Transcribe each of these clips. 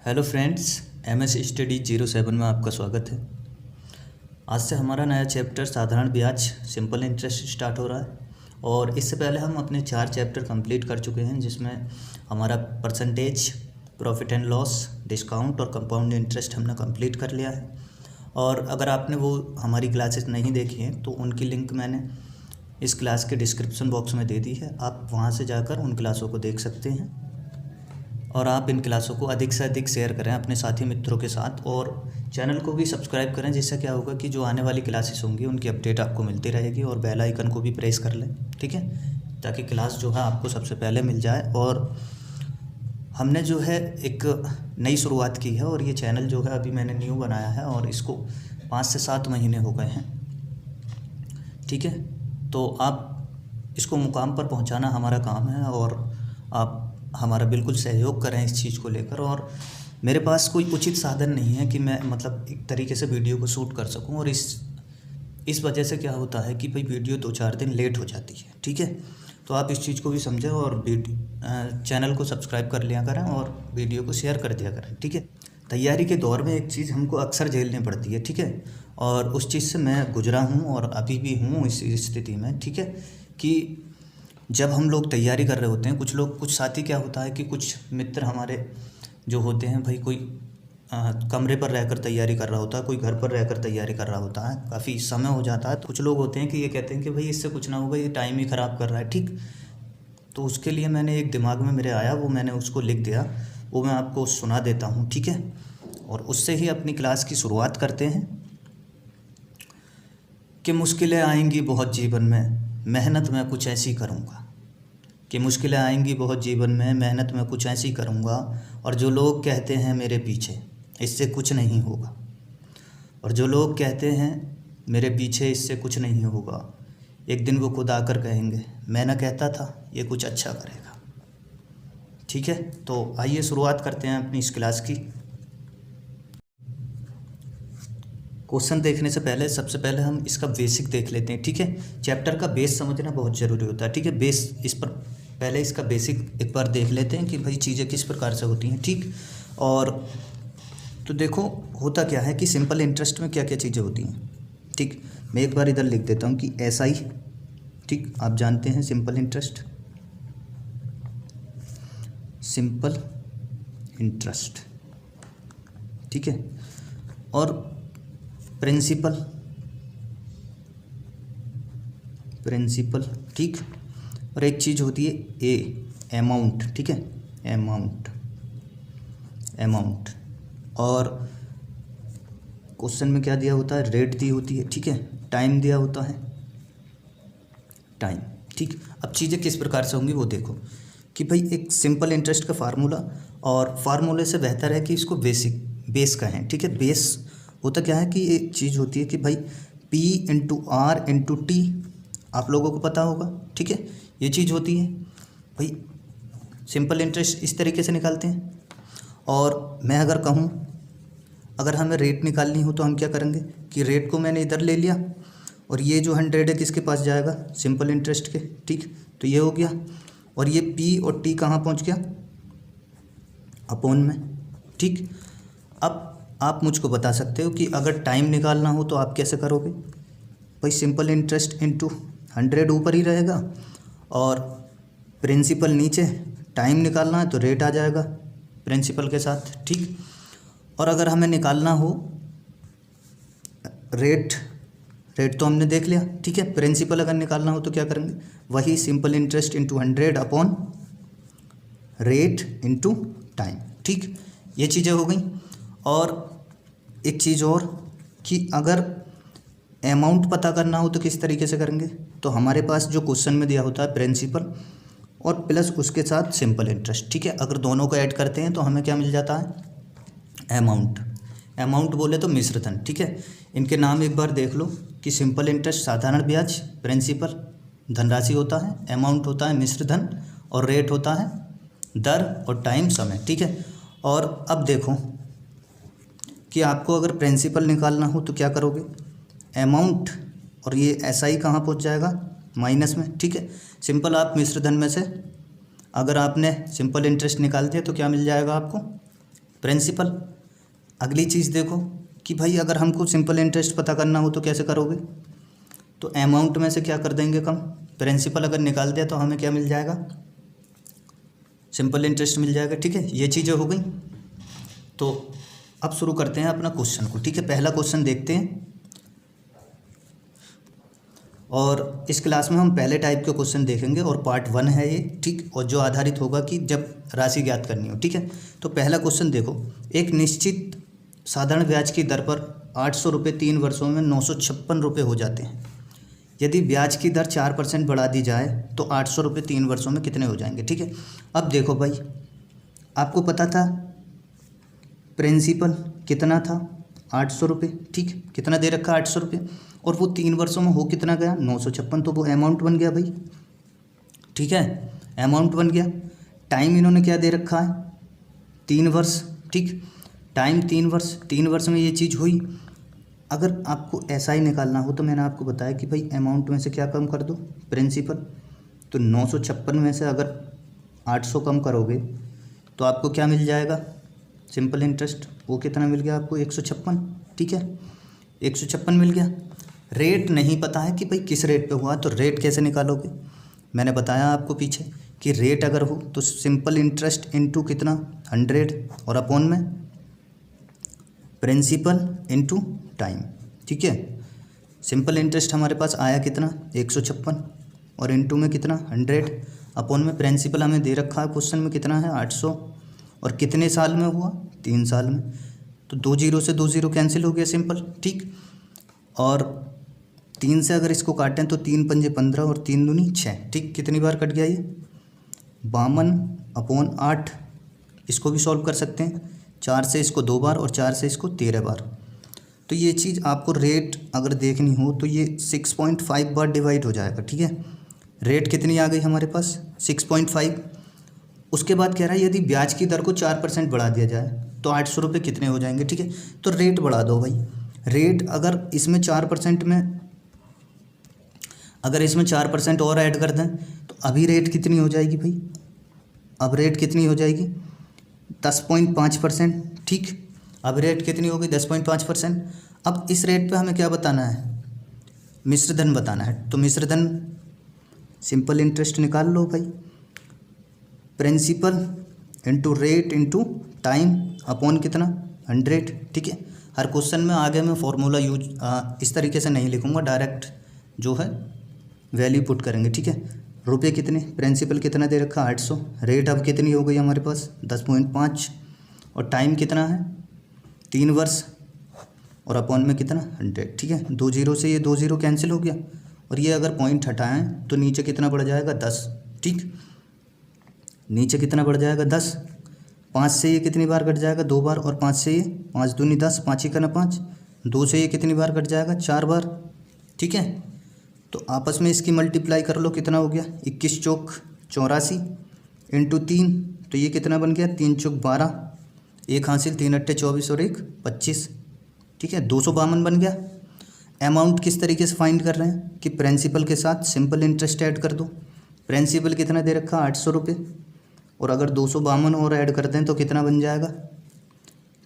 Hello friends, MS study 07 में आपका स्वागत है। आज से हमारा नया चैप्टर साधारण ब्याज सिंपल इंटरेस्ट स्टार्ट हो रहा है। और इससे पहले हम अपने 4 चैप्टर कंप्लीट कर चुके हैं, जिसमें हमारा percentage, profit and loss, discount और कंपाउंड इंटरेस्ट हमने कंप्लीट कर लिया है। और अगर आपने वो हमारी क्लासेस नहीं देखी हैं तो उनकी लिंक मैंने इस क्लास के डिस्क्रिप्शन बॉक्स में दे दी है। आप वहाँ से जाकर उन क्लासों को देख सकते हैं। और आप इन क्लासों को अधिक से अधिक शेयर करें अपने साथी मित्रों के साथ, और चैनल को भी सब्सक्राइब करें, जिससे क्या होगा कि जो आने वाली क्लासेस होंगी उनकी अपडेट आपको मिलती रहेगी। और बेल आइकन को भी प्रेस कर लें, ठीक है, ताकि क्लास जो है आपको सबसे पहले मिल जाए। और हमने जो है एक नई शुरुआत की है, और ये चैनल जो है अभी मैंने न्यू बनाया है और इसको 5 से 7 महीने हो गए हैं, ठीक है। तो आप इसको मुकाम पर पहुंचाना हमारा काम है, और आप हमारा बिल्कुल सहयोग करें इस चीज़ को लेकर। और मेरे पास कोई उचित साधन नहीं है कि मैं मतलब एक तरीके से वीडियो को शूट कर सकूं, और इस वजह से क्या होता है कि भाई वीडियो 2-4 दिन लेट हो जाती है, ठीक है। तो आप इस चीज़ को भी समझें और चैनल को सब्सक्राइब कर लिया करें और वीडियो को शेयर कर दिया करें, ठीक है। तैयारी के दौर में एक चीज़ हमको अक्सर झेलनी पड़ती है, ठीक है, और उस चीज़ से मैं गुजरा हूँ और अभी भी हूँ इस स्थिति में, ठीक है। कि जब हम लोग तैयारी कर रहे होते हैं, कुछ साथी, क्या होता है कि कुछ मित्र हमारे जो होते हैं, भाई कोई कमरे पर रहकर तैयारी कर रहा होता है, कोई घर पर रहकर तैयारी कर रहा होता है, काफ़ी समय हो जाता है। तो कुछ लोग होते हैं कि ये कहते हैं कि भाई इससे कुछ ना होगा, ये टाइम ही ख़राब कर रहा है, ठीक। तो उसके लिए मैंने एक दिमाग में मेरे आया, वो मैंने उसको लिख दिया, वो मैं आपको सुना देता हूँ, ठीक है। और उससे ही अपनी क्लास की शुरुआत करते हैं। कि मुश्किलें आएंगी बहुत जीवन में, मेहनत मैं कुछ ऐसी करूँगा। कि मुश्किलें आएंगी बहुत जीवन में, मेहनत मैं कुछ ऐसी करूँगा। और जो लोग कहते हैं मेरे पीछे, इससे कुछ नहीं होगा। और जो लोग कहते हैं मेरे पीछे, इससे कुछ नहीं होगा, एक दिन वो खुद आकर कहेंगे मैं ना कहता था ये कुछ अच्छा करेगा, ठीक है। तो आइए शुरुआत करते हैं अपनी इस क्लास की। क्वेश्चन देखने से पहले सबसे पहले हम इसका बेसिक देख लेते हैं, ठीक है। चैप्टर का बेस समझना बहुत ज़रूरी होता है, ठीक है। बेस, इस पर पहले इसका बेसिक एक बार देख लेते हैं कि भाई चीज़ें किस प्रकार से होती हैं, ठीक। और तो देखो होता क्या है कि सिंपल इंटरेस्ट में क्या क्या चीज़ें होती हैं, ठीक। मैं एक बार इधर लिख देता हूँ कि SI, ठीक। आप जानते हैं सिंपल इंटरेस्ट, सिंपल इंटरेस्ट, ठीक है। और प्रिंसिपल, ठीक। और एक चीज़ होती है अमाउंट, ठीक है, अमाउंट। और क्वेश्चन में क्या दिया होता है, रेट दी होती है, ठीक है। टाइम दिया होता है, टाइम, ठीक। अब चीज़ें किस प्रकार से होंगी वो देखो कि भाई एक सिंपल इंटरेस्ट का फार्मूला, और फार्मूले से बेहतर है कि इसको बेस कहें, ठीक है। बेस होता क्या है कि एक चीज़ होती है कि भाई P/R/T, आप लोगों को पता होगा, ठीक है। ये चीज़ होती है भाई, सिंपल इंटरेस्ट इस तरीके से निकालते हैं। और मैं अगर कहूँ, अगर हमें रेट निकालनी हो तो हम क्या करेंगे कि रेट को मैंने इधर ले लिया, और ये जो 100 है किसके पास जाएगा, सिंपल इंटरेस्ट के, ठीक। तो ये हो गया, और ये P और T कहाँ पहुँच गया, अपॉन में, ठीक। अब आप मुझको बता सकते हो कि अगर टाइम निकालना हो तो आप कैसे करोगे, भाई सिंपल इंटरेस्ट इंटू 100 ऊपर ही रहेगा, और प्रिंसिपल नीचे, टाइम निकालना है तो रेट आ जाएगा प्रिंसिपल के साथ, ठीक। और अगर हमें निकालना हो रेट तो हमने देख लिया, ठीक है। प्रिंसिपल अगर निकालना हो तो क्या करेंगे, वही simple interest into 100 upon rate into time, ठीक। ये चीज़ें हो गई। और एक चीज़ और कि अगर अमाउंट पता करना हो तो किस तरीके से करेंगे, तो हमारे पास जो क्वेश्चन में दिया होता है प्रिंसिपल और प्लस उसके साथ सिंपल इंटरेस्ट, ठीक है। अगर दोनों को ऐड करते हैं तो हमें क्या मिल जाता है, अमाउंट बोले तो मिश्र धन, ठीक है। इनके नाम एक बार देख लो कि सिंपल इंटरेस्ट साधारण ब्याज, प्रिंसिपल धनराशि होता है, अमाउंट होता है मिश्र धन, और रेट होता है दर, और टाइम समय, ठीक है। और अब देखो कि आपको अगर प्रिंसिपल निकालना हो तो क्या करोगे, अमाउंट, और ये SI कहाँ पहुँच जाएगा, माइनस में, ठीक है। सिंपल आप मिश्र धन में से अगर आपने सिंपल इंटरेस्ट निकाल दिया तो क्या मिल जाएगा आपको, प्रिंसिपल। अगली चीज़ देखो कि भाई अगर हमको सिंपल इंटरेस्ट पता करना हो तो कैसे करोगे, तो अमाउंट में से क्या कर देंगे कम, प्रिंसिपल अगर निकाल दिया तो हमें क्या मिल जाएगा, सिंपल इंटरेस्ट मिल जाएगा। ठीक है, ये चीज़ें हो गई। तो अब शुरू करते हैं अपना क्वेश्चन को। ठीक है, पहला क्वेश्चन देखते हैं और इस क्लास में हम पहले टाइप के क्वेश्चन देखेंगे और पार्ट 1 है ये। ठीक, और जो आधारित होगा कि जब राशि ज्ञात करनी हो। ठीक है, तो पहला क्वेश्चन देखो, एक निश्चित साधारण ब्याज की दर पर 800 रुपये 3 वर्षों में 956 रुपये हो जाते हैं। यदि ब्याज की दर 4% बढ़ा दी जाए तो 800 रुपये 3 वर्षों में कितने हो जाएंगे। ठीक है, अब देखो भाई, आपको पता था प्रिंसिपल कितना था, 800 रुपये। ठीक, कितना दे रखा 800 रुपये, और वो 3 वर्षों में हो कितना गया 956, तो वो अमाउंट बन गया भाई। ठीक है, अमाउंट बन गया। टाइम इन्होंने क्या दे रखा है 3 वर्ष। ठीक, टाइम 3 वर्ष, 3 वर्ष में ये चीज़ हुई। अगर आपको ऐसा ही निकालना हो तो मैंने आपको बताया कि भाई अमाउंट में से क्या कम कर दो, प्रिंसिपल। तो 956 में से अगर 800 कम करोगे तो आपको क्या मिल जाएगा, सिंपल इंटरेस्ट। वो कितना मिल गया आपको 156। ठीक है, 156 मिल गया। रेट नहीं पता है कि भाई किस रेट पे हुआ, तो रेट कैसे निकालोगे, मैंने बताया आपको पीछे कि रेट अगर हो तो सिंपल इंटरेस्ट इनटू कितना 100 और अपॉन में प्रिंसिपल इनटू टाइम। ठीक है, सिंपल इंटरेस्ट हमारे पास आया कितना 156 और इनटू में कितना 100 अपॉन में प्रिंसिपल हमें दे रखा है क्वेश्चन में कितना है 800, और कितने साल में हुआ 3 साल में। तो 2 जीरो से 2 जीरो कैंसिल हो गया सिंपल। ठीक, और 3 से अगर इसको काटें तो 3 पंजे 15 और 3 दूनी 6। ठीक, कितनी बार कट गया ये 52 अपॉन 8। इसको भी सॉल्व कर सकते हैं, 4 से इसको 2 बार और 4 से इसको 13 बार। तो ये चीज़ आपको रेट अगर देखनी हो तो ये 6.5 बार डिवाइड हो जाएगा। ठीक है, रेट कितनी आ गई हमारे पास 6.5। उसके बाद कह रहा है यदि ब्याज की दर को 4% बढ़ा दिया जाए तो 800 रुपये कितने हो जाएंगे। ठीक है, तो रेट बढ़ा दो भाई। रेट अगर इसमें 4% में, अगर इसमें 4% और ऐड कर दें तो अभी रेट कितनी हो जाएगी भाई, अब रेट कितनी हो जाएगी 10.5%। ठीक, अब रेट कितनी होगी 10.5%। अब इस रेट पे हमें क्या बताना है, मिश्र धन बताना है। तो मिश्र धन सिंपल इंटरेस्ट निकाल लो भाई, principal into rate into time upon कितना 100। ठीक है, हर क्वेश्चन में आगे मैं फॉर्मूला यूज इस तरीके से नहीं लिखूँगा, डायरेक्ट जो है वैल्यू पुट करेंगे। ठीक है, रुपये कितने, प्रिंसिपल कितना दे रखा 800, रेट अब कितनी हो गई हमारे पास 10.5, और टाइम कितना है 3 वर्ष, और अपॉन में कितना 100। ठीक है, 2 जीरो से ये 2 जीरो कैंसिल हो गया, और ये अगर पॉइंट हटाएं तो नीचे कितना बढ़ जाएगा 10। ठीक, नीचे कितना बढ़ जाएगा 10। 5 से ये कितनी बार कट जाएगा 2 बार, और 5 से ये 5 दूनी 10, 5 ही करना 5। 2 से ये कितनी बार कट जाएगा 4 बार। ठीक है, तो आपस में इसकी मल्टीप्लाई कर लो, कितना हो गया 21 चौक 84 इंटू 3, तो ये कितना बन गया 3 चौक 12, 1 हासिल 3 अट्ठे 24 और 1 25। ठीक है, 252 बन गया। अमाउंट किस तरीके से फाइंड कर रहे हैं कि प्रिंसिपल के साथ सिंपल इंटरेस्ट ऐड कर दो। प्रिंसिपल कितना दे रखा 800 रुपये, और अगर 252 और ऐड कर दें तो कितना बन जाएगा,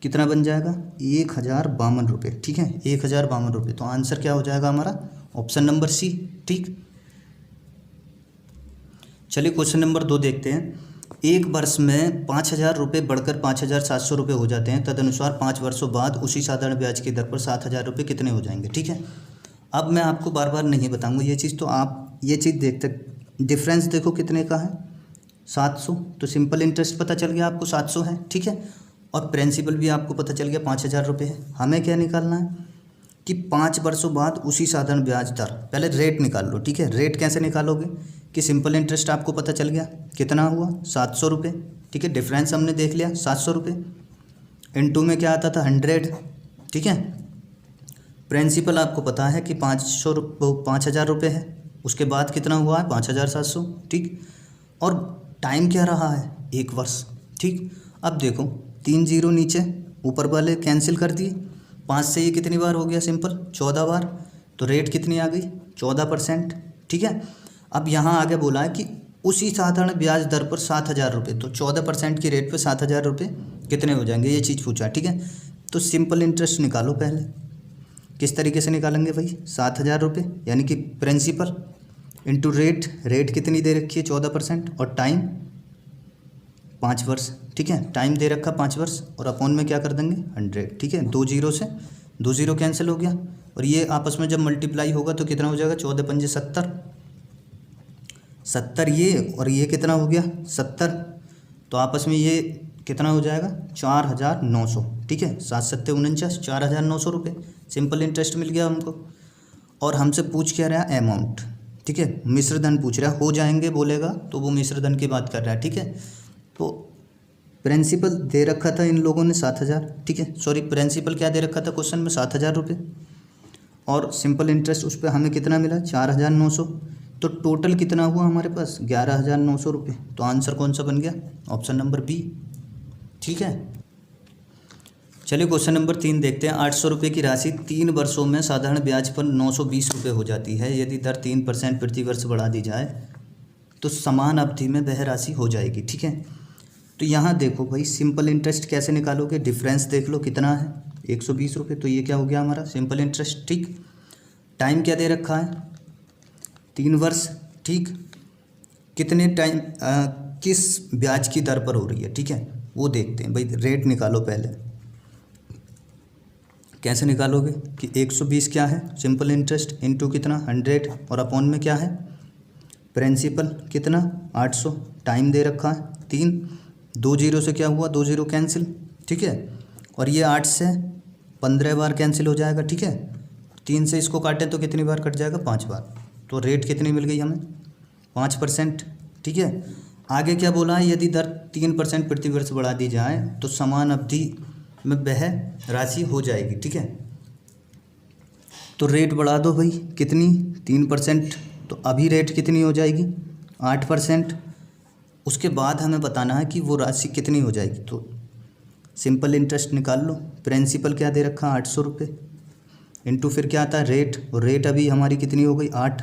कितना बन जाएगा 1052 रुपये। ठीक है, 1052 रुपये। तो आंसर क्या हो जाएगा हमारा ऑप्शन नंबर सी। ठीक, चलिए क्वेश्चन नंबर 2 देखते हैं। एक वर्ष में 5000 रुपये बढ़कर 5700 रुपये हो जाते हैं, तदनुसार 5 वर्षों बाद उसी साधारण ब्याज की दर पर 7000 रुपये कितने हो जाएंगे। ठीक है, अब मैं आपको बार बार नहीं बताऊंगा ये चीज़, तो आप ये चीज़ देखते, डिफरेंस देखो कितने का है 700, तो सिंपल इंटरेस्ट पता चल गया आपको 700 है। ठीक है, और प्रिंसिपल भी आपको पता चल गया 5000 रुपये है। हमें क्या निकालना है कि 5 वर्षों बाद उसी साधारण ब्याज दर, पहले रेट निकाल लो। ठीक है, रेट कैसे निकालोगे कि सिंपल इंटरेस्ट आपको पता चल गया कितना हुआ 700 रुपये। ठीक है, डिफरेंस हमने देख लिया 700 रुपये, इनटू में क्या आता था 100। ठीक है, प्रिंसिपल आपको पता है कि 5000 रुपये है, उसके बाद कितना हुआ है 5700। ठीक, और टाइम क्या रहा है 1 वर्ष। ठीक, अब देखो 3 जीरो नीचे ऊपर वाले कैंसिल कर दिए, 5 से ये कितनी बार हो गया सिंपल 14 बार, तो रेट कितनी आ गई 14%। ठीक है, अब यहाँ आगे बोला है कि उसी साधारण ब्याज दर पर 7000 रुपये, तो 14% की रेट पे 7000 रुपये कितने हो जाएंगे, ये चीज़ पूछा, ठीक है। तो सिंपल इंटरेस्ट निकालो पहले। किस तरीके से निकालेंगे भाई, 7,000 रुपये यानी कि प्रिंसिपल इंटू रेट, रेट कितनी दे रखी है 14% और टाइम 5 वर्ष, ठीक है। टाइम दे रखा 5 वर्ष और अपॉन में क्या कर देंगे 100, ठीक है। 2 जीरो से 2 जीरो कैंसिल हो गया और ये आपस में जब मल्टीप्लाई होगा तो कितना हो जाएगा, 14 पंजे 70, 70 ये और ये कितना हो गया 70, तो आपस में ये कितना हो जाएगा 4,900, ठीक है। 7 सत्ते 49, 4,900 रुपये सिंपल इंटरेस्ट मिल गया हमको। और हमसे पूछ क्या रहा है अमाउंट, ठीक है। मिश्र धन पूछ रहा है, हो जाएंगे बोलेगा तो वो मिश्र धन की बात कर रहा है, ठीक है। तो प्रिंसिपल दे रखा था इन लोगों ने 7,000, ठीक है। सॉरी, प्रिंसिपल क्या दे रखा था क्वेश्चन में 7,000 रुपये और सिंपल इंटरेस्ट उस पर हमें कितना मिला 4,900, तो टोटल कितना हुआ हमारे पास 11,900 रुपये। तो आंसर कौन सा बन गया, ऑप्शन नंबर बी, ठीक है। चलिए क्वेश्चन नंबर 3 देखते हैं। 800 रुपये की राशि 3 वर्षों में साधारण ब्याज पर 920 रुपये हो जाती है। यदि दर 3% प्रति वर्ष बढ़ा दी जाए तो समान अवधि में वह राशि हो जाएगी, ठीक है। तो यहाँ देखो भाई, सिंपल इंटरेस्ट कैसे निकालोगे, डिफरेंस देख लो कितना है 120 रुपये, तो ये क्या हो गया हमारा सिंपल इंटरेस्ट, ठीक। टाइम क्या दे रखा है 3 वर्ष, ठीक। कितने टाइम किस ब्याज की दर पर हो रही है, ठीक है, वो देखते हैं भाई। रेट निकालो पहले, कैसे निकालोगे कि 120 क्या है सिंपल इंटरेस्ट इंटू कितना 100 और अपॉन में क्या है प्रिंसिपल कितना 800, टाइम दे रखा है 3, 2 जीरो से क्या हुआ 2 जीरो कैंसिल, ठीक है। और ये 8 से 15 बार कैंसिल हो जाएगा, ठीक है। 3 से इसको काटें तो कितनी बार कट जाएगा 5 बार। तो रेट कितनी मिल गई हमें 5%, ठीक है। आगे क्या बोला है, यदि दर 3% प्रति वर्ष बढ़ा दी जाए तो समान अवधि में वह राशि हो जाएगी, ठीक है। तो रेट बढ़ा दो भाई, कितनी 3%, तो अभी रेट कितनी हो जाएगी 8%। उसके बाद हमें बताना है कि वो राशि कितनी हो जाएगी। तो सिंपल इंटरेस्ट निकाल लो, प्रिंसिपल क्या दे रखा 800 रुपये इंटू फिर क्या आता है रेट, और रेट अभी हमारी कितनी हो गई 8,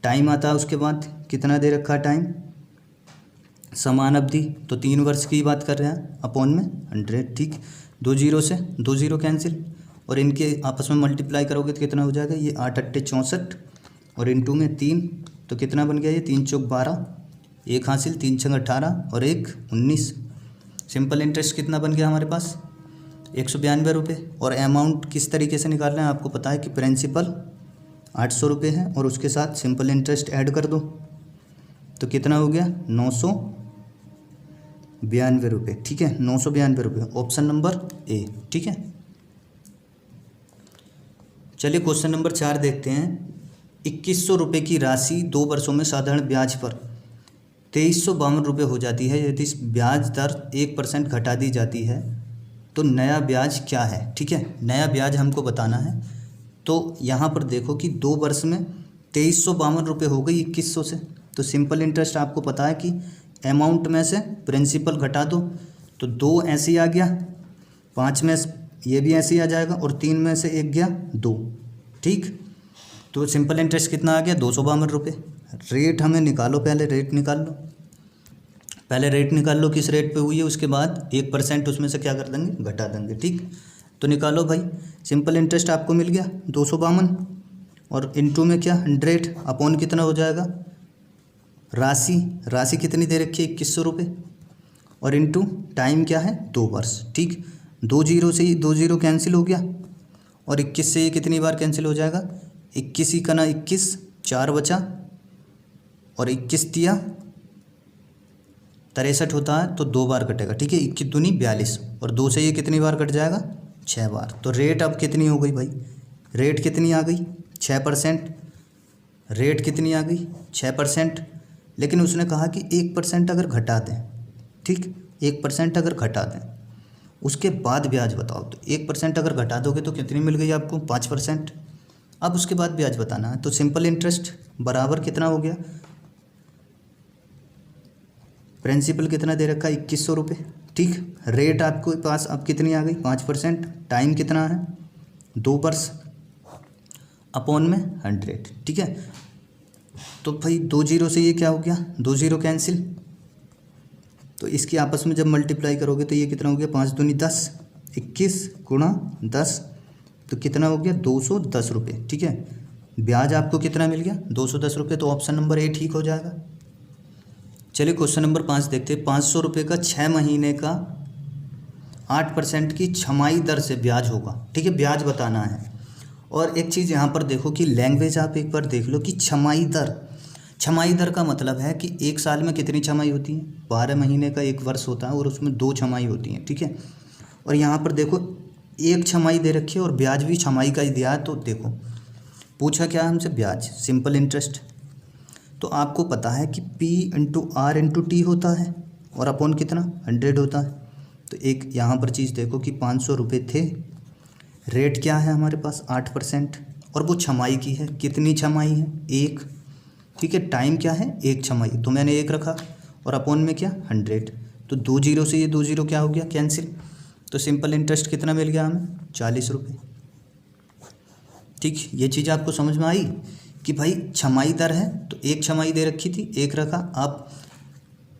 टाइम आता है उसके बाद कितना दे रखा टाइम समान अवधि, तो 3 वर्ष की बात कर रहे हैं, अपॉन में 100, ठीक। 2 जीरो से 2 जीरो कैंसिल और इनके आपस में मल्टीप्लाई करोगे तो कितना हो जाएगा, ये 8 अट्ठे 64 और इंटू में 3, तो कितना बन गया ये 3 चौक 12, 1 हासिल 3 छंग 18 और 1 19। सिंपल इंटरेस्ट कितना बन गया हमारे पास 192 रुपये। और अमाउंट किस तरीके से निकालना है आपको पता है कि प्रिंसिपल 800 रुपये है और उसके साथ सिंपल इंटरेस्ट ऐड कर दो तो कितना हो गया 992 रुपये, ठीक है। 992 रुपये, ऑप्शन नंबर ए, ठीक है। चलिए क्वेश्चन नंबर 4 देखते हैं। 2100 रुपये की राशि 2 वर्षों में साधारण ब्याज पर 2352 रुपये हो जाती है। यदि इस ब्याज दर 1% घटा दी जाती है तो नया ब्याज क्या है, ठीक है। नया ब्याज हमको बताना है। तो यहाँ पर देखो कि 2 वर्ष में 2352 रुपये हो गई 2100 से। तो सिंपल इंटरेस्ट आपको पता है कि अमाउंट में से प्रिंसिपल घटा दो तो 2 ऐसे ही आ गया, 5 में ये भी ऐसे ही आ जाएगा और 3 में से 1 गया 2, ठीक। तो सिंपल इंटरेस्ट कितना आ गया 252 रुपये। रेट हमें निकालो, पहले रेट निकाल लो, पहले रेट निकाल लो किस रेट पे हुई है, उसके बाद 1% उसमें से क्या कर देंगे घटा देंगे, ठीक। तो निकालो भाई, सिंपल इंटरेस्ट आपको मिल गया 252 और इंटू में क्या 100 अपॉन कितना हो जाएगा राशि कितनी दे रखी है 2100 रुपये और इंटू टाइम क्या है 2 वर्ष, ठीक। 2 जीरो से ही 2 जीरो कैंसिल हो गया और 21 से ये कितनी बार कैंसिल हो जाएगा 21 ही का ना 21, 4 बचा और 21 दिया 63 होता है तो 2 बार कटेगा, ठीक है। 21 दूनी 42 और 2 से ये कितनी बार कट जाएगा 6 बार। तो रेट अब कितनी हो गई भाई, रेट कितनी आ गई 6%, रेट कितनी आ गई 6%। लेकिन उसने कहा कि 1% अगर घटा दें, ठीक, 1% अगर घटा दें उसके बाद ब्याज बताओ। तो 1% अगर घटा दोगे तो कितनी मिल गई आपको 5%। अब उसके बाद ब्याज बताना है। तो सिंपल इंटरेस्ट बराबर कितना हो गया, प्रिंसिपल कितना दे रखा है 2100 रुपये, ठीक। रेट आपको पास अब कितनी आ गई 5%, टाइम कितना है 2 वर्ष अपॉन में 100, ठीक है। तो भाई 2 जीरो से ये क्या हो गया 2 जीरो कैंसिल तो इसकी आपस में जब मल्टीप्लाई करोगे तो ये कितना हो गया, 5 दूनी 10, 21 गुणा 10 तो कितना हो गया, 210 रुपये। ठीक है, ब्याज आपको कितना मिल गया, 210 रुपये। तो ऑप्शन नंबर ए ठीक हो जाएगा। चलिए क्वेश्चन नंबर 5 देखते हैं। 500 रुपये का 6 महीने का 8% की छमाही दर से ब्याज होगा। ठीक है, ब्याज बताना है। और एक चीज़ यहाँ पर देखो कि लैंग्वेज आप एक बार देख लो कि छमाही दर, छमाही दर का मतलब है कि एक साल में कितनी छमाही होती है, 12 महीने का एक वर्ष होता है और उसमें 2 छमाही होती हैं। ठीक है, और यहाँ पर देखो एक छमाही दे रखी है और ब्याज भी छमाही का ही दिया है। तो देखो पूछा क्या है हमसे, ब्याज, सिंपल इंटरेस्ट। तो आपको पता है कि P into R into T होता है और अपॉन कितना 100 होता है। तो एक यहाँ पर चीज़ देखो कि 500 रुपये थे, रेट क्या है हमारे पास 8% और वो छमाही की है। कितनी छमाही है, 1। ठीक है, टाइम क्या है, 1 छमाही, तो मैंने 1 रखा और अपॉन में क्या 100। तो 2 जीरो से ये 2 जीरो क्या हो गया, कैंसिल। तो सिंपल इंटरेस्ट कितना मिल गया हमें, 40 रुपये। ठीक, ये चीज़ आपको समझ में आई कि भाई छमाही दर है तो 1 छमाही दे रखी थी, 1 रखा आप।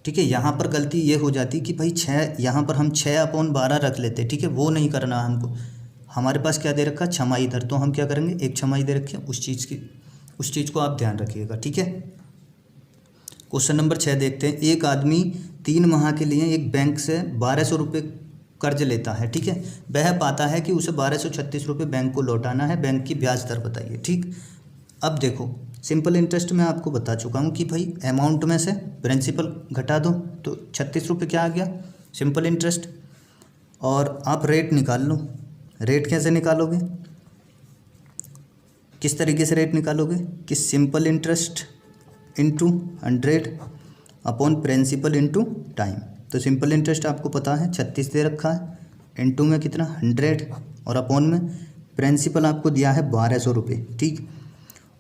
ठीक है, यहाँ पर गलती ये हो जाती कि भाई 6, यहाँ पर हम 6/12 रख लेते। ठीक है, वो नहीं करना हमको। हमारे पास क्या दे रखा, छमाही दर, तो हम क्या करेंगे, 1 छमाही दे रखी है, उस चीज़ को आप ध्यान रखिएगा। ठीक है, क्वेश्चन नंबर 6 देखते हैं। एक आदमी 3 माह के लिए एक बैंक से 1200 रुपये कर्ज लेता है। ठीक है, वह पाता है कि उसे 1236 रुपये बैंक को लौटाना है, बैंक की ब्याज दर बताइए। ठीक, अब देखो सिंपल इंटरेस्ट में आपको बता चुका हूँ कि भाई अमाउंट में से प्रिंसिपल घटा दो तो 36 रुपये क्या आ गया, सिंपल इंटरेस्ट। और आप रेट निकाल लो। रेट कैसे निकालोगे, किस तरीके से रेट निकालोगे कि simple interest into 100 upon principal into time. तो सिंपल इंटरेस्ट आपको पता है 36 दे रखा है, इंटू में कितना 100 और अपॉन में प्रिंसिपल आपको दिया है 1200 रुपये। ठीक,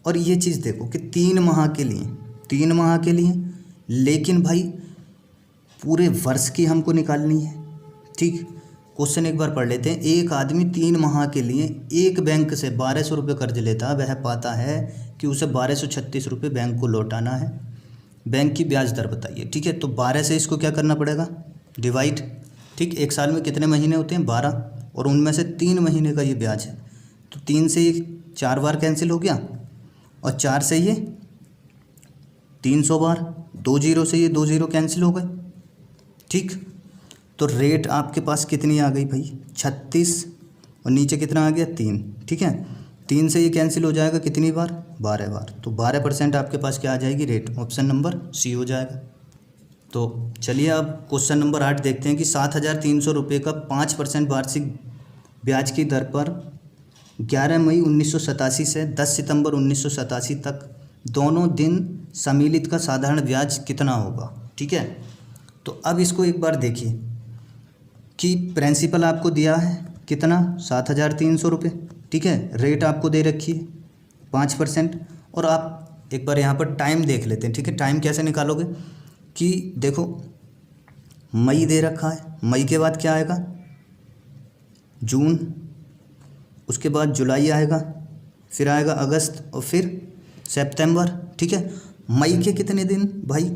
और ये चीज़ देखो कि 3 माह के लिए, लेकिन भाई पूरे वर्ष की हमको निकालनी है। ठीक, क्वेश्चन एक बार पढ़ लेते हैं। एक आदमी 3 माह के लिए एक बैंक से 1200 रुपये कर्ज लेता है, वह पाता है कि उसे 1236 रुपये बैंक को लौटाना है, बैंक की ब्याज दर बताइए। ठीक है, तो 12 से इसको क्या करना पड़ेगा, डिवाइड। ठीक, एक साल में कितने महीने होते हैं, 12, और उनमें से 3 महीने का ये ब्याज है। तो 3 से ये 4 बार कैंसिल हो गया और 4 से ये 300 बार, 2 जीरो से ये 2 जीरो कैंसिल हो गए। ठीक, तो रेट आपके पास कितनी आ गई भाई, 36 और नीचे कितना आ गया 3। ठीक है, 3 से ये कैंसिल हो जाएगा कितनी बार, 12 बार। तो 12% आपके पास क्या आ जाएगी, रेट। ऑप्शन नंबर सी हो जाएगा। तो चलिए अब क्वेश्चन नंबर 8 देखते हैं कि 7,300 रुपये का 5% वार्षिक ब्याज की दर पर 11 मई 1987 से 10 सितंबर 1987 तक दोनों दिन सम्मिलित का साधारण ब्याज कितना होगा। ठीक है, तो अब इसको एक बार देखिए कि प्रिंसिपल आपको दिया है कितना, 7,300 रुपये। ठीक है, रेट आपको दे रखी है 5%। और आप एक बार यहाँ पर टाइम देख लेते हैं। ठीक है, टाइम कैसे निकालोगे कि देखो मई दे रखा है, मई के बाद क्या आएगा, जून, उसके बाद जुलाई आएगा, फिर आएगा अगस्त और फिर सितंबर। ठीक है, मई के कितने दिन भाई,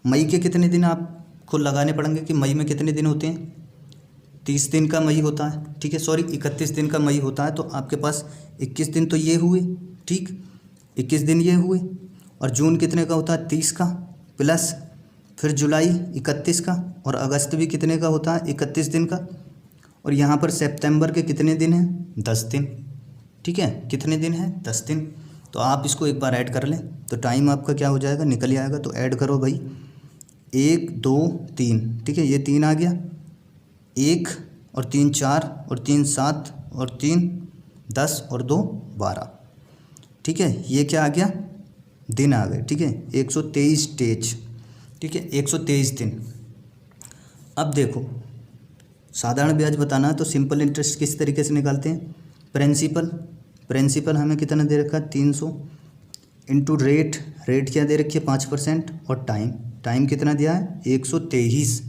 मई के कितने दिन आपको लगाने पड़ेंगे कि मई में कितने दिन होते हैं, 30 दिन का मई होता है। ठीक है, सॉरी 31 दिन का मई होता है। तो आपके पास 21 दिन तो ये हुए। ठीक, 21 दिन ये हुए। और जून कितने का होता है, 30 का, प्लस फिर जुलाई 31 का, और अगस्त भी कितने का होता है, 31 दिन का। और यहाँ पर सितंबर के कितने दिन हैं, 10 दिन। ठीक है, कितने दिन हैं, 10 दिन। तो आप इसको एक बार ऐड कर लें तो टाइम आपका क्या हो जाएगा, निकल ही आएगा। तो ऐड करो भाई, 1 2 3। ठीक है, ये 3 आ गया, 1 और 3 4 और 3 7 और 3 10 और 2 12। ठीक है, ये क्या आ गया, दिन आ गए। ठीक है, 123 डेज। ठीक है, 123 दिन। अब देखो साधारण ब्याज बताना है तो सिंपल इंटरेस्ट किस तरीके से निकालते हैं, प्रिंसिपल हमें कितना दे रखा है, 300 इंटू रेट क्या दे रखी है 5%, और टाइम कितना दिया है, 123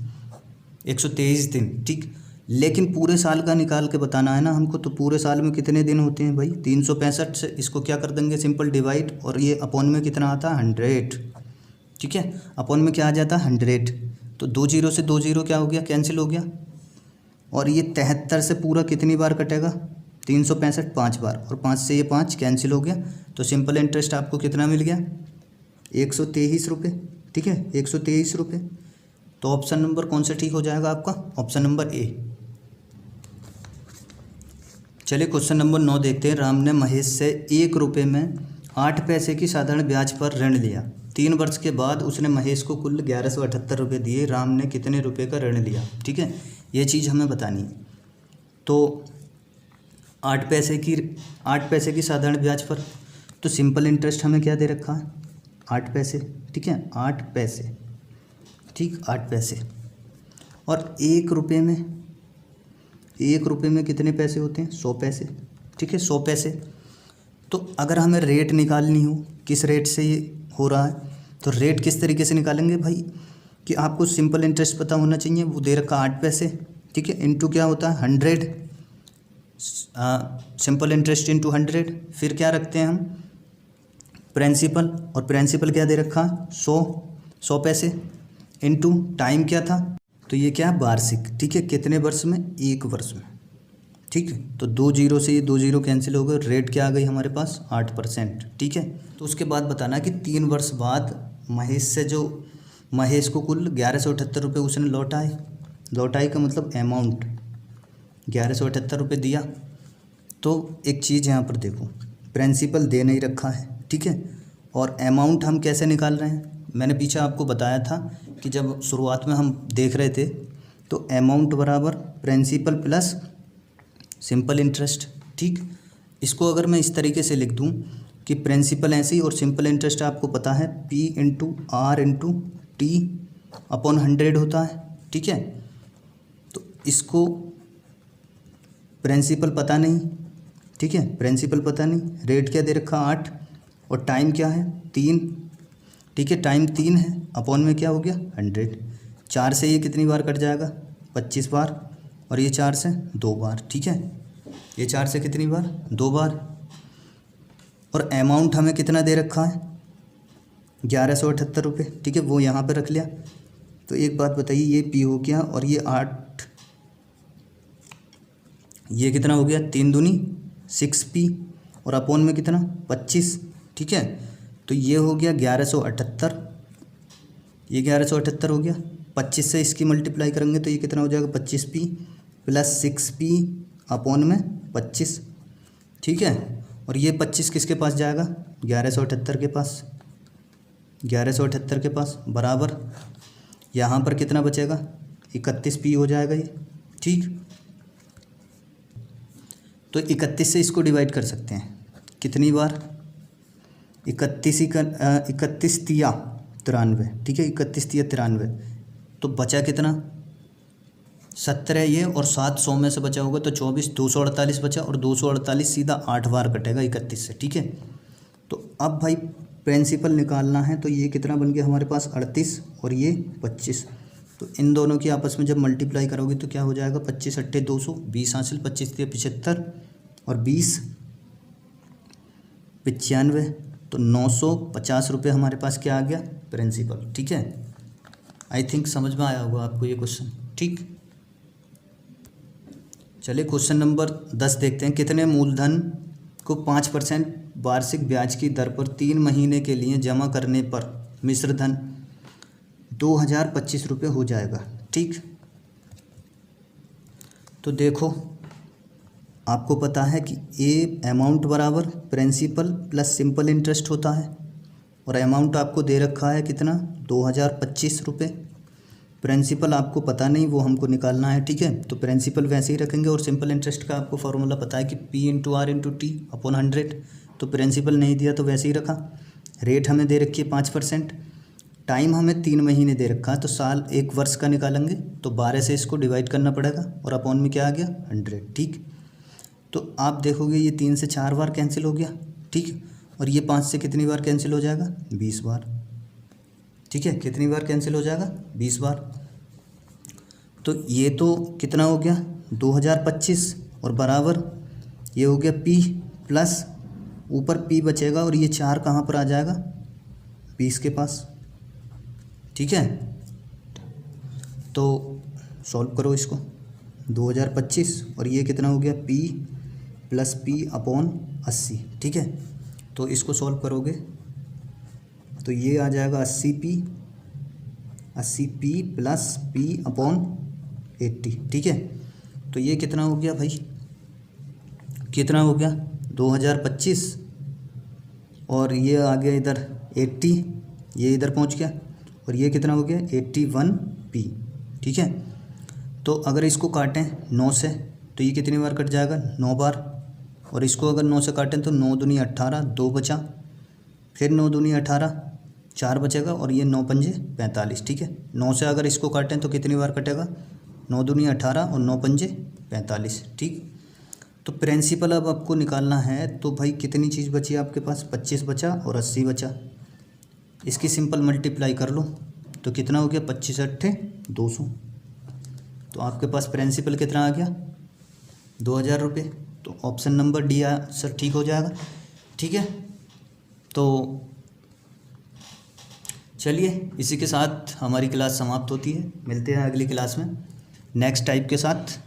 दिन। ठीक, लेकिन पूरे साल का निकाल के बताना है ना हमको। तो पूरे साल में कितने दिन होते हैं भाई, 365 से इसको क्या कर देंगे, सिंपल डिवाइड, और ये अपॉन में कितना आता है, 100। ठीक है, अपॉन में क्या आ जाता है, 100। तो 2 जीरो से 2 जीरो क्या हो गया, कैंसिल हो गया। और ये 73 से पूरा कितनी बार कटेगा, 365 5 बार, और 5 से ये 5 कैंसिल हो गया। तो सिंपल इंटरेस्ट आपको कितना मिल गया, 123 रुपये। ठीक है, 123 रुपये। तो ऑप्शन नंबर कौन सा ठीक हो जाएगा आपका, ऑप्शन नंबर ए। चलिए क्वेश्चन नंबर 9 देखते हैं। राम ने महेश से 1 रुपये में 8 पैसे की साधारण ब्याज पर ऋण लिया। 3 वर्ष के बाद उसने महेश को कुल 1178 रुपये दिए। राम ने कितने रुपये का ऋण लिया। ठीक है, ये चीज़ हमें बतानी है। तो 8 पैसे की साधारण ब्याज पर, तो सिंपल इंटरेस्ट हमें क्या दे रखा है, 8 पैसे। ठीक है, 8 पैसे। ठीक, 8 पैसे। और 1 रुपये में कितने पैसे होते हैं, 100 पैसे। ठीक है, 100 पैसे। तो अगर हमें रेट निकालनी हो, किस रेट से ये हो रहा है, तो रेट किस तरीके से निकालेंगे भाई, कि आपको सिंपल इंटरेस्ट पता होना चाहिए। वो दे रखा 8 पैसे। ठीक है, इनटू क्या होता है, 100। Simple interest into 100। फिर क्या रखते हैं हम, प्रिंसिपल, और प्रिंसिपल क्या दे रखा, 100 पैसे, इनटू टाइम क्या था, तो ये क्या है, वार्षिक। ठीक है, कितने वर्ष में, 1 वर्ष में। ठीक है, तो 2 जीरो से ये 2 जीरो कैंसिल हो गए। रेट क्या आ गई हमारे पास, 8%। ठीक है, तो उसके बाद बताना कि 3 वर्ष बाद महेश को कुल 1178 रुपये उसने लौटाए का मतलब अमाउंट 1178 रुपये दिया। तो एक चीज़ यहाँ पर देखो, प्रिंसिपल दे नहीं रखा है। ठीक है, और अमाउंट हम कैसे निकाल रहे हैं, मैंने पीछे आपको बताया था कि जब शुरुआत में हम देख रहे थे, तो अमाउंट बराबर प्रिंसिपल प्लस सिंपल इंटरेस्ट। ठीक, इसको अगर मैं इस तरीके से लिख दूं कि प्रिंसिपल ऐसे ही, और सिंपल इंटरेस्ट आपको पता है P into R into T upon 100 होता है। ठीक है, तो इसको प्रिंसिपल पता नहीं। ठीक है, प्रिंसिपल पता नहीं, रेट क्या दे रखा, 8, और टाइम क्या है, 3। ठीक है, टाइम 3 है, अपॉन में क्या हो गया, 100। 4 से ये कितनी बार कट जाएगा, 25 बार, और ये 4 से 2 बार। ठीक है, ये 4 से कितनी बार, 2 बार। और अमाउंट हमें कितना दे रखा है, 1178 रुपये। ठीक है, वो यहाँ पे रख लिया। तो एक बात बताइए, ये P हो गया, और ये 8, ये कितना हो गया, 3 दूनी 6P, और अपॉन में कितना, 25। ठीक है, तो ये हो गया 1178, ये 1178 हो गया। 25 से इसकी मल्टीप्लाई करेंगे तो ये कितना हो जाएगा, 25P प्लस 6P अपॉन में 25। ठीक है, और ये 25 किसके पास जाएगा, 1178 के पास, 1178 के पास, बराबर यहाँ पर कितना बचेगा, 31P हो जाएगा ये। ठीक, तो 31 से इसको डिवाइड कर सकते हैं कितनी बार, 31 तिया 93। ठीक है, 31 तिया 93, तो बचा कितना, 17 ये, और 7 100 में से बचा होगा तो 24, 248 बचा, और 248 सीधा 8 बार कटेगा 31 से। ठीक है, तो अब भाई प्रिंसिपल निकालना है, तो ये कितना बन गया हमारे पास, 38, और ये 25। तो इन दोनों की आपस में जब मल्टीप्लाई करोगे तो क्या हो जाएगा, 25 अट्ठे 200, 20 हासिल, 25 तिया 75, और 20 95, तो 950 रुपये हमारे पास क्या आ गया, प्रिंसिपल। ठीक है, आई थिंक समझ में आया होगा आपको ये क्वेश्चन। ठीक, चलिए क्वेश्चन नंबर 10 देखते हैं। कितने मूलधन को 5% वार्षिक ब्याज की दर पर 3 महीने के लिए जमा करने पर मिश्र धन 2025 रुपये हो जाएगा। ठीक, तो देखो आपको पता है कि ए अमाउंट बराबर प्रिंसिपल प्लस सिंपल इंटरेस्ट होता है, और अमाउंट आपको दे रखा है कितना, 2025 रुपये। प्रिंसिपल आपको पता नहीं, वो हमको निकालना है। ठीक है, तो प्रिंसिपल वैसे ही रखेंगे, और सिंपल इंटरेस्ट का आपको फॉर्मूला पता है कि P into R into T upon 100। तो प्रिंसिपल नहीं दिया तो वैसे ही रखा। रेट हमें दे रखी है 5%, टाइम हमें 3 महीने दे रखा है, तो साल 1 वर्ष का निकालेंगे तो 12 से इसको डिवाइड करना पड़ेगा, और अपॉन में क्या आ गया, 100। ठीक, तो आप देखोगे ये 3 से 4 बार कैंसिल हो गया। ठीक, और ये 5 से कितनी बार कैंसिल हो जाएगा, 20 बार। ठीक है, कितनी बार कैंसिल हो जाएगा, 20 बार। तो ये तो कितना हो गया, 2025, और बराबर ये हो गया P प्लस ऊपर P बचेगा, और ये 4 कहाँ पर आ जाएगा, 20 के पास। ठीक है, तो सॉल्व करो इसको। 2025 और ये कितना हो गया P प्लस P अपॉन 80, ठीक है। तो इसको सॉल्व करोगे तो ये आ जाएगा 80P प्लस P अपॉन 80, ठीक है। तो ये कितना हो गया भाई, कितना हो गया 2025 और ये आ गया इधर 80, ये इधर पहुंच गया और ये कितना हो गया 81P, ठीक है। तो अगर इसको काटें 9 से तो ये कितनी बार कट जाएगा 9 बार, और इसको अगर 9 से काटें तो 9 दूनी 18, 2 बचा, फिर 9 दूनी 18, 4 बचेगा और ये 9 पंजे 45, ठीक है। 9 से अगर इसको काटें तो कितनी बार कटेगा 9 दूनी 18 और 9 पंजे 45, ठीक। तो प्रिंसिपल अब आपको निकालना है, तो भाई कितनी चीज़ बची आपके पास, 25 बचा और 80 बचा। इसकी सिंपल मल्टीप्लाई कर लो तो कितना हो गया 25 अट्ठे 200। तो आपके पास प्रिंसिपल कितना आ गया 2000 रुपये। तो ऑप्शन नंबर डी सर ठीक हो जाएगा, ठीक है। तो चलिए इसी के साथ हमारी क्लास समाप्त होती है, मिलते हैं अगली क्लास में नेक्स्ट टाइप के साथ।